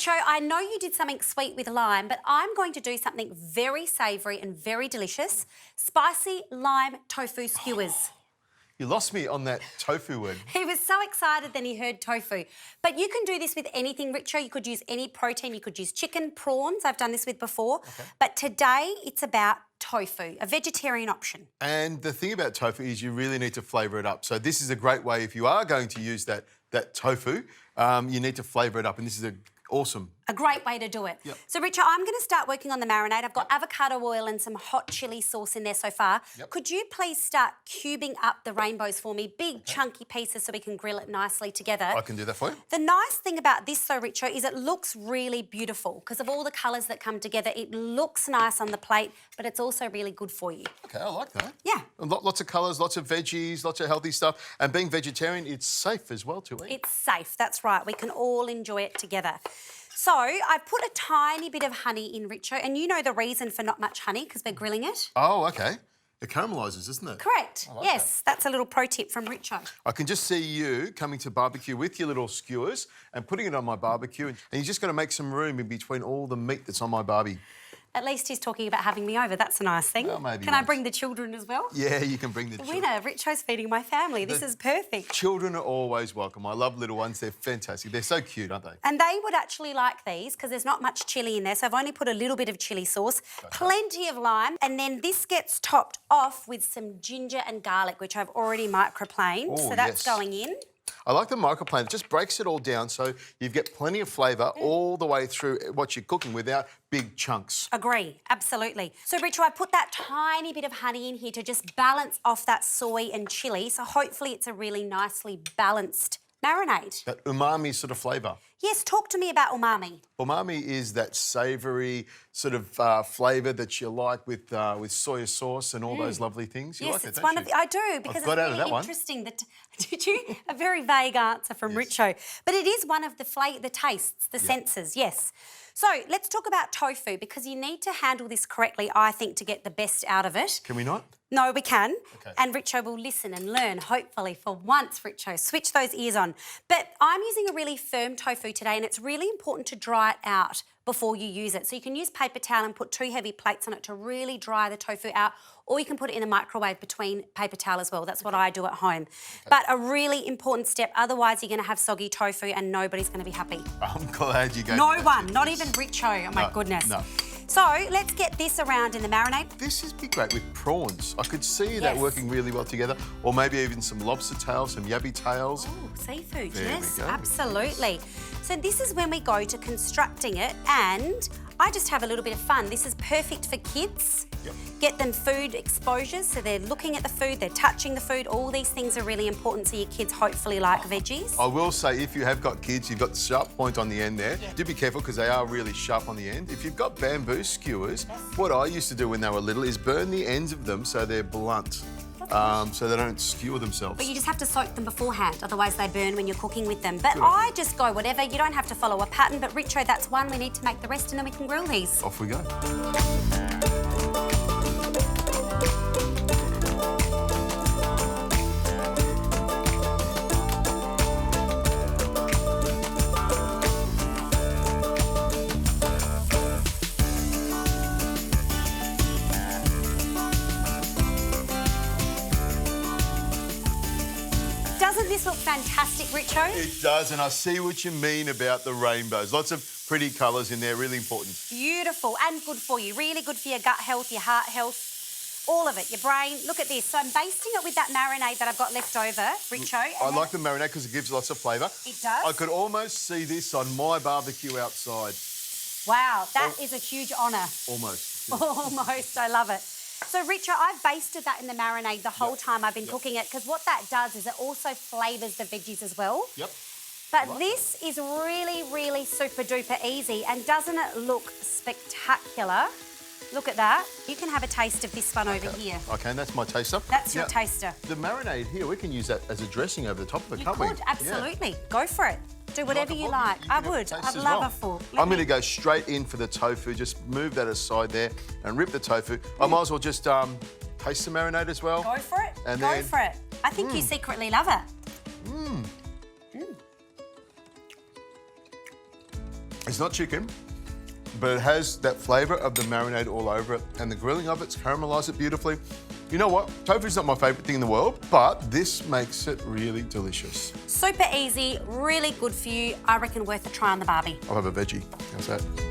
Richo, I know you did something sweet with lime, but I'm going to do something very savoury and very delicious. Spicy lime tofu skewers. You lost me on that tofu word. He was so excited then he heard tofu. But you can do this with anything, Richo. You could use any protein. You could use chicken, prawns. I've done this with before. Okay. But today it's about tofu, a vegetarian option. And the thing about tofu is you really need to flavour it up. So this is a great way if you are going to use that tofu, you need to flavour it up. And this is awesome. A great way to do it. Yep. So, Richo, I'm going to start working on the marinade. I've got avocado oil and some hot chilli sauce in there so far. Yep. Could you please start cubing up the rainbows for me, big chunky pieces so we can grill it nicely together? I can do that for you. The nice thing about this, though, Richo, is it looks really beautiful because of all the colours that come together. It looks nice on the plate, but it's also really good for you. Okay, I like that. Yeah. Lots of colours, lots of veggies, lots of healthy stuff. And being vegetarian, it's safe as well to eat. It's safe, that's right. We can all enjoy it together. So I've put a tiny bit of honey in, Richo, and you know the reason for not much honey because we're grilling it. Oh, okay. It caramelizes, isn't it? Correct. Like yes, that's a little pro tip from Richo. I can just see you coming to barbecue with your little skewers and putting it on my barbecue, and you're just going to make some room in between all the meat that's on my barbie. At least he's talking about having me over. That's a nice thing. Well, maybe can I bring the children as well? Yeah, you can bring the children. Winner, Richo's feeding my family. This is perfect. Children are always welcome. I love little ones. They're fantastic. They're so cute, aren't they? And they would actually like these because there's not much chilli in there. So I've only put a little bit of chilli sauce, plenty of lime, and then this gets topped off with some ginger and garlic, which I've already microplaned. Oh, so that's yes. going in. I like the microplane. It just breaks it all down so you get plenty of flavour all the way through what you're cooking without big chunks. Agree, absolutely. So, Richo, I put that tiny bit of honey in here to just balance off that soy and chilli. So hopefully it's a really nicely balanced marinade. That umami sort of flavour. Yes, talk to me about umami. Umami is that savoury sort of flavour that you like with soya sauce and all those lovely things. You yes, like it, it's don't one you? of the, I do because it's really interesting. Did you? A very vague answer from Richo, but it is one of the tastes, the senses. Yes. So let's talk about tofu because you need to handle this correctly, I think, to get the best out of it. Can we not? No, we can. Okay. And Richo will listen and learn, hopefully, for once, Richo. Switch those ears on. But I'm using a really firm tofu today, and it's really important to dry it out before you use it. So you can use paper towel and put 2 heavy plates on it to really dry the tofu out, or you can put it in the microwave between paper towel as well. That's what I do at home. Okay. But a really important step, otherwise you're going to have soggy tofu and nobody's going to be happy. I'm glad you gave No me that one, tip. not even Richo. Oh, my goodness. No. So let's get this around in the marinade. This would be great with prawns. I could see that working really well together. Or maybe even some lobster tails, some yabby tails. Oh, seafood, there yes, we go. Absolutely. So this is when we go to constructing it, and I just have a little bit of fun. This is perfect for kids. Yep. Get them food exposures, so they're looking at the food, they're touching the food. All these things are really important so your kids hopefully like veggies. I will say, if you have got kids, you've got the sharp point on the end there. Do be careful because they are really sharp on the end. If you've got bamboo skewers, what I used to do when they were little is burn the ends of them so they're blunt. So they don't skewer themselves. But you just have to soak them beforehand, otherwise they burn when you're cooking with them. But I just go whatever. You don't have to follow a pattern. But Richo, that's one. We need to make the rest and then we can grill these. Off we go. Doesn't this look fantastic, Richo? It does, and I see what you mean about the rainbows. Lots of pretty colours in there, really important. Beautiful and good for you. Really good for your gut health, your heart health, all of it, your brain. Look at this. So I'm basting it with that marinade that I've got left over, Richo. I like the marinade because it gives lots of flavour. It does. I could almost see this on my barbecue outside. Wow, that is a huge honour. Almost. Almost, I love it. So, Richo, I've basted that in the marinade the whole time I've been cooking it because what that does is it also flavours the veggies as well. Yep. But this is really, really super duper easy, and doesn't it look spectacular? Look at that. You can have a taste of this one over here. Okay, and that's my taster. That's your taster. The marinade here, we can use that as a dressing over the top of it, can't we? You could, absolutely. Yeah. Go for it. Do whatever you like. You I would. I'd love a fork. I'm going to go straight in for the tofu. Just move that aside there and rip the tofu. I might as well just taste the marinade as well. Go for it. And Go for it. I think you secretly love it. It's not chicken, but it has that flavour of the marinade all over it, and the grilling of it's caramelised it beautifully. You know what? Tofu's not my favourite thing in the world, but this makes it really delicious. Super easy, really good for you. I reckon worth a try on the barbie. I'll have a veggie. How's that?